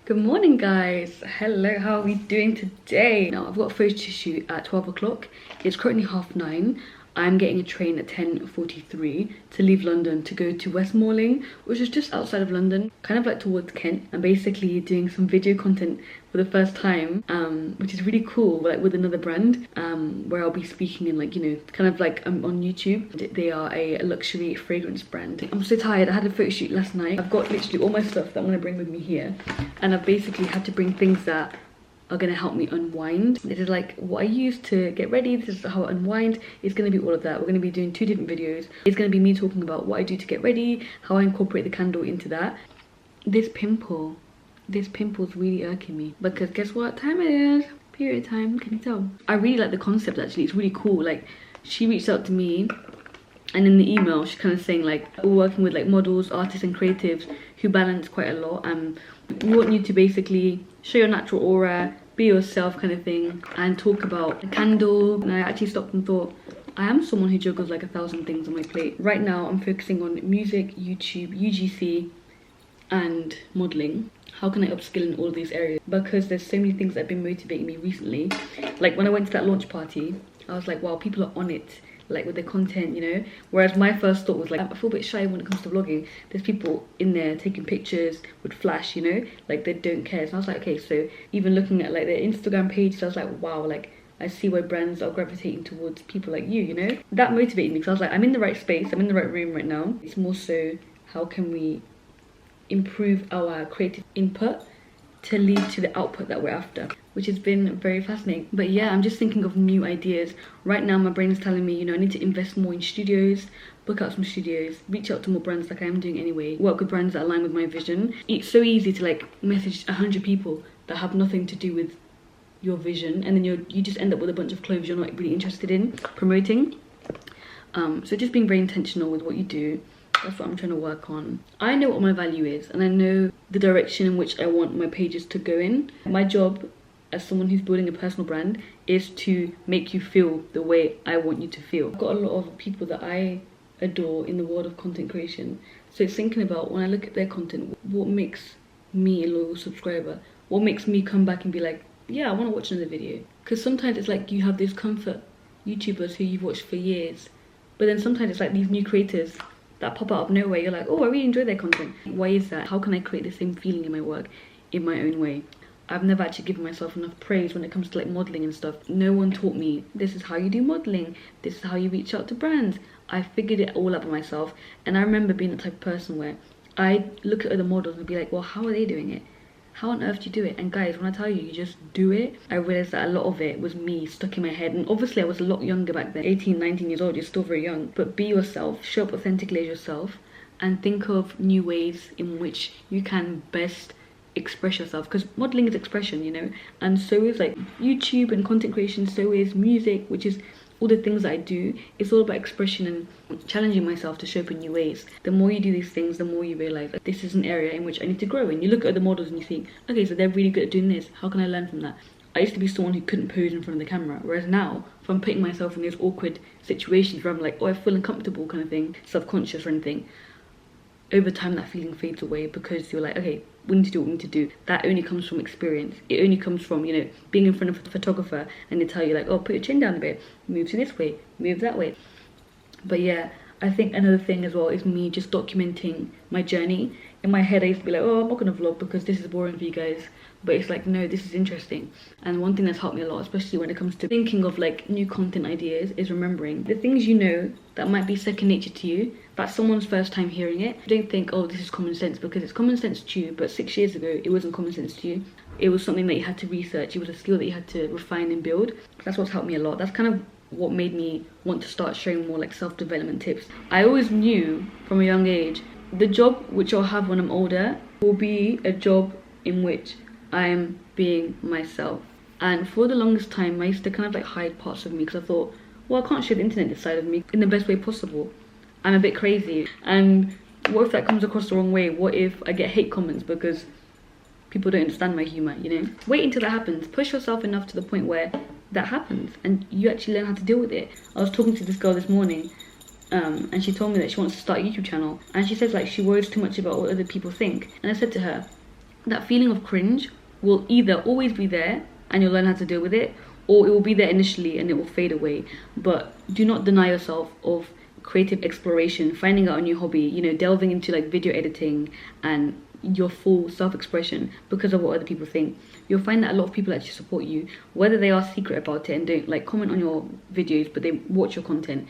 Good morning, guys. Hello, how are we doing today? Now, I've got a photo shoot at 12 o'clock. It's currently 9:30. I'm getting a train at 10:43 to leave London to go to Westmoreland, which is just outside of London, kind of like towards Kent. I'm basically doing some video content for the first time, which is really cool, like with another brand, where I'll be speaking in kind of like on YouTube. They are a luxury fragrance brand. I'm so tired. I had a photo shoot last night. I've got literally all my stuff that I'm gonna bring with me here, and I've basically had to bring things that are gonna help me unwind. This is like what I use to get ready. This is how I unwind. It's gonna be all of that. We're gonna be doing 2 different videos. It's gonna be me talking about what I do to get ready, how I incorporate the candle into that. This pimple's really irking me because guess what time it is? Period time. Can you tell? I really like the concept actually. It's really cool. Like, she reached out to me, and in the email she's kind of saying like, we're working with like models, artists and creatives who balance quite a lot, and we want you to basically show your natural aura, be yourself kind of thing, and talk about the candle. And I actually stopped and thought, I am someone who juggles like 1,000 things on my plate. Right now I'm focusing on music, YouTube, UGC and modelling. How can I upskill in all of these areas? Because there's so many things that have been motivating me recently. Like when I went to that launch party, I was like, wow, people are on it, like with their content, you know. Whereas my first thought was like, I feel a bit shy when it comes to vlogging. There's people in there taking pictures with flash, you know, like they don't care. So I was like, okay, so even looking at like their Instagram page, so I was like, wow, like I see why brands are gravitating towards people like you know. That motivated me because I was like, I'm in the right space, I'm in the right room right now. It's more so, how can we improve our creative input to lead to the output that we're after, which has been very fascinating. But yeah, I'm just thinking of new ideas. Right now my brain is telling me, you know, I need to invest more in studios, book out some studios, reach out to more brands like I am doing anyway, work with brands that align with my vision. It's so easy to like message 100 people that have nothing to do with your vision, and then you just end up with a bunch of clothes you're not really interested in promoting. So just being very intentional with what you do. That's what I'm trying to work on. I know what my value is, and I know the direction in which I want my pages to go in. My job as someone who's building a personal brand is to make you feel the way I want you to feel. I've got a lot of people that I adore in the world of content creation. So it's thinking about, when I look at their content, what makes me a loyal subscriber? What makes me come back and be like, yeah, I want to watch another video? Because sometimes it's like you have these comfort YouTubers who you've watched for years, but then sometimes it's like these new creators that pop out of nowhere. You're like, oh, I really enjoy their content. Why is that? How can I create the same feeling in my work in my own way? I've never actually given myself enough praise when it comes to like modelling and stuff. No one taught me, this is how you do modelling, this is how you reach out to brands. I figured it all out by myself, and I remember being the type of person where I look at other models and be like, well, how are they doing it? How on earth do you do it? And guys, when I tell you, you just do it. I realised that a lot of it was me stuck in my head. And obviously I was a lot younger back then, 18, 19 years old, you're still very young. But be yourself, show up authentically as yourself, and think of new ways in which you can best express yourself. Because modelling is expression, you know, and so is like YouTube and content creation, so is music, which is all the things that I do. It's all about expression and challenging myself to show up in new ways. The more you do these things, the more you realise that this is an area in which I need to grow in. You look at other models and you think, okay, so they're really good at doing this. How can I learn from that? I used to be someone who couldn't pose in front of the camera, whereas now, if I'm putting myself in those awkward situations where I'm like, oh, I feel uncomfortable kind of thing, self-conscious or anything, over time that feeling fades away because you're like, okay, we need to do what we need to do. That only comes from experience. It only comes from, you know, being in front of a photographer and they tell you like, oh, put your chin down a bit, move to this way, move that way. But yeah, I think another thing as well is me just documenting my journey. In my head I used to be like, oh, I'm not gonna vlog because this is boring for you guys. But it's like, no, this is interesting. And one thing that's helped me a lot, especially when it comes to thinking of like new content ideas, is remembering the things you know that might be second nature to you. That's someone's first time hearing it. Don't think, oh, this is common sense, because it's common sense to you, but 6 years ago it wasn't common sense to you. It was something that you had to research. It was a skill that you had to refine and build. That's what's helped me a lot. That's kind of what made me want to start sharing more like self-development tips. I always knew from a young age, the job which I'll have when I'm older will be a job in which I'm being myself. And for the longest time I used to kind of like hide parts of me because I thought, well, I can't show the internet this side of me in the best way possible. I'm a bit crazy, and what if that comes across the wrong way? What if I get hate comments because people don't understand my humour, you know? Wait until that happens. Push yourself enough to the point where that happens and you actually learn how to deal with it. I was talking to this girl this morning and she told me that she wants to start a YouTube channel, and she says like she worries too much about what other people think. And I said to her, that feeling of cringe will either always be there and you'll learn how to deal with it, or it will be there initially and it will fade away. But do not deny yourself of creative exploration, finding out a new hobby, you know, delving into like video editing and your full self-expression because of what other people think. You'll find that a lot of people actually support you, whether they are secret about it and don't like comment on your videos, but they watch your content.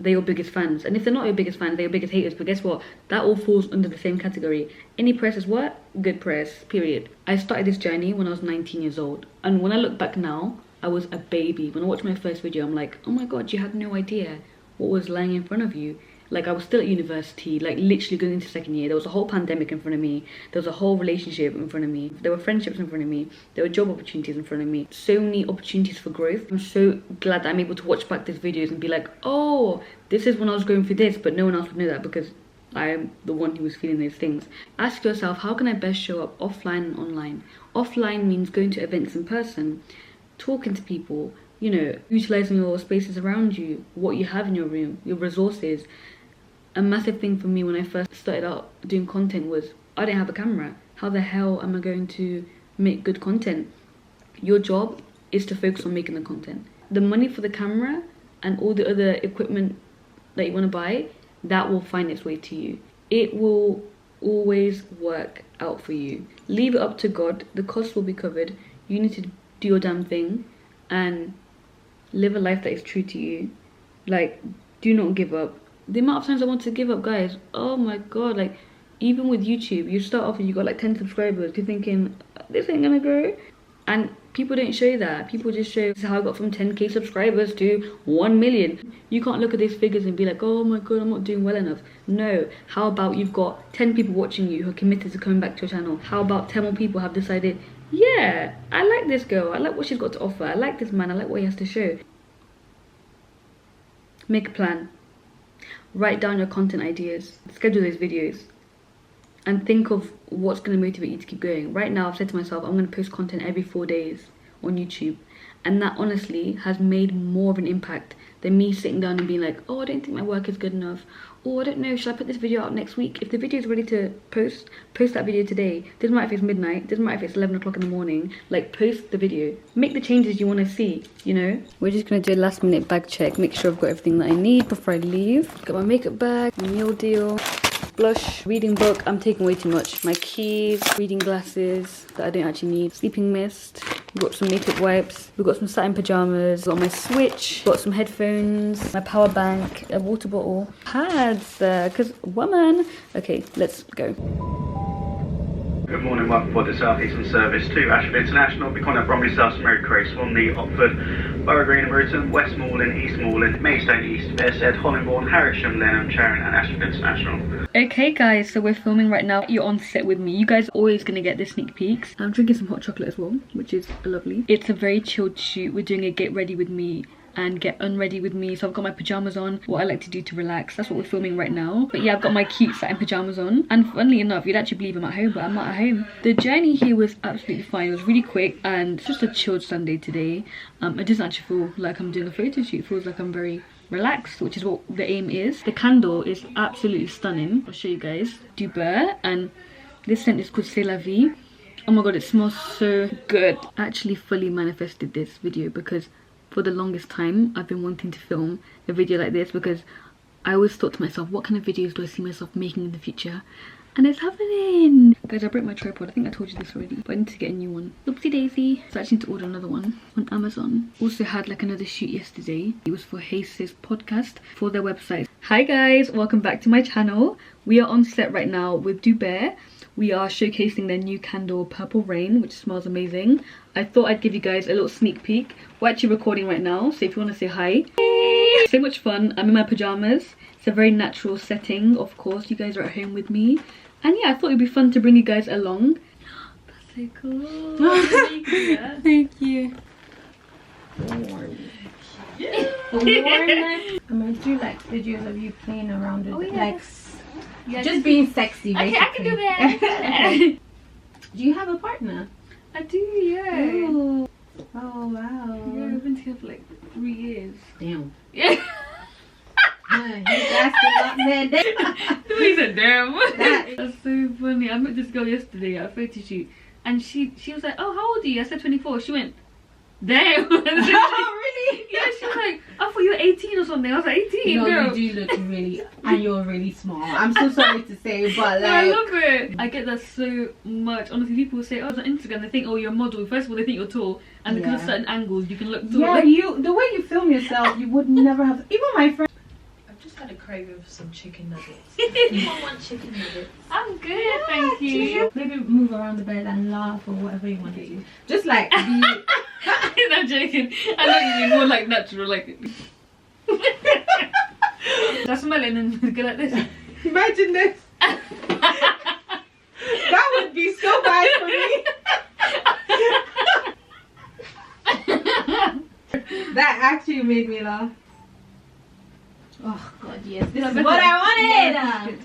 They're your biggest fans. And if they're not your biggest fans, they're your biggest haters. But guess what? That all falls under the same category. Any press is what? Good press, period. I started this journey when I was 19 years old. And when I look back now, I was a baby. When I watched my first video, I'm like, oh my god, you had no idea what was lying in front of you. Like, I was still at university, like literally going into second year. There was a whole pandemic in front of me. There was a whole relationship in front of me. There were friendships in front of me. There were job opportunities in front of me. So many opportunities for growth. I'm so glad that I'm able to watch back these videos and be like, oh, this is when I was going through this, but no one else would know that because I am the one who was feeling those things. Ask yourself, how can I best show up offline and online? Offline means going to events in person, talking to people, you know, utilizing your spaces around you, what you have in your room, your resources. A massive thing for me when I first started out doing content was I didn't have a camera. How the hell am I going to make good content? Your job is to focus on making the content. The money for the camera and all the other equipment that you want to buy, that will find its way to you. It will always work out for you. Leave it up to God. The costs will be covered. You need to do your damn thing and live a life that is true to you. Like, do not give up. The amount of times I want to give up, guys, oh my god, like, even with YouTube, you start off and you got like 10 subscribers, you're thinking, this ain't gonna grow. And people don't show that. People just show how I got from 10k subscribers to 1 million. You can't look at these figures and be like, oh my god, I'm not doing well enough. No, how about you've got 10 people watching you who are committed to coming back to your channel? How about 10 more people have decided, yeah, I like this girl, I like what she's got to offer, I like this man, I like what he has to show. Make a plan. Write down your content ideas, schedule those videos, and think of what's going to motivate you to keep going. Right now, I've said to myself, I'm going to post content every 4 days on YouTube. And that honestly has made more of an impact than me sitting down and being like, oh, I don't think my work is good enough. Oh, I don't know, should I put this video out next week? If the video is ready to post that video today. Doesn't matter if it's midnight, doesn't matter if it's 11 o'clock in the morning. Like, post the video. Make the changes you want to see, you know? We're just going to do a last minute bag check. Make sure I've got everything that I need before I leave. Got my makeup bag, meal deal, blush, reading book. I'm taking way too much. My keys, reading glasses that I don't actually need, sleeping mist. We've got some makeup wipes, we've got some satin pajamas, got my switch, got some headphones, my power bank, a water bottle, pads, because woman. Okay, let's go. Good morning, welcome for the South Eastern Service to Ashford International. Be calling up Bromley South, Mary Cray, Swanley, Otford, Borough Green and Rooton, Westmoreland, Eastmoreland, Maidstone East, Bearsted, Hollingbourne, Harwich, Lenham, Charing and Ashford International. Okay guys, so we're filming right now. You're on set with me. You guys are always going to get the sneak peeks. I'm drinking some hot chocolate as well, which is lovely. It's a very chilled shoot. We're doing a get ready with me and get unready with me. So I've got my pajamas on, what I like to do to relax. That's what we're filming right now. But yeah, I've got my cute satin pajamas on. And funnily enough, you'd actually believe I'm at home, but I'm not at home. The journey here was absolutely fine. It was really quick and it's just a chilled Sunday today. It doesn't actually feel like I'm doing a photo shoot. It feels like I'm very relaxed, which is what the aim is. The candle is absolutely stunning. I'll show you guys. Du Beurre, and this scent is called C'est La Vie. Oh my god, it smells so good. I actually fully manifested this video because for the longest time I've been wanting to film a video like this, because I always thought to myself, what kind of videos do I see myself making in the future? And it's happening! Guys, I broke my tripod. I think I told you this already, but I need to get a new one. Oopsie daisy. So I actually need to order another one on Amazon. Also had like another shoot yesterday. It was for Hace's podcast for their website. Hi guys, welcome back to my channel. We are on set right now with Du Beurre. We are showcasing their new candle, Purple Rain, which smells amazing. I thought I'd give you guys a little sneak peek. We're actually recording right now, so if you want to say hi. Hey! So much fun. I'm in my pajamas. It's a very natural setting, of course. You guys are at home with me. And yeah, I thought it'd be fun to bring you guys along. That's so cool. Thank you. Warm. I'm gonna do like videos of you playing around with like just being sexy, basically. Okay, I can do that. Do you have a partner? I do, yeah. Ooh. Oh wow. Yeah, we've been together for like 3 years. Damn. Yeah. That's a lot there. He said, damn. That That's so funny. I met this girl yesterday at a photo shoot, and she was like, oh, how old are you? I said 24. She went, damn. Oh, really? Yeah, she was like, I thought you were 18 or something. I was like, 18, No, girl. you do look really, and you're really small. I'm so sorry to say, but No, I like, love it. I get that so much. Honestly, people say, oh, it's on Instagram, they think, oh, you're a model. First of all, they think you're tall, and because of certain angles, you can look tall. yeah, the way you film yourself, you would never have. Even my friend. I've just had a craving for some chicken nuggets. Anyone want chicken nuggets? I'm good, thank you. Maybe move around the bed and laugh or whatever you want to do. Just like be. I'm joking. I know you mean more like natural, like. That's smelling and go like this. Imagine this. That would be so bad for me. That actually made me laugh. Oh God, yes, this is what I wanted.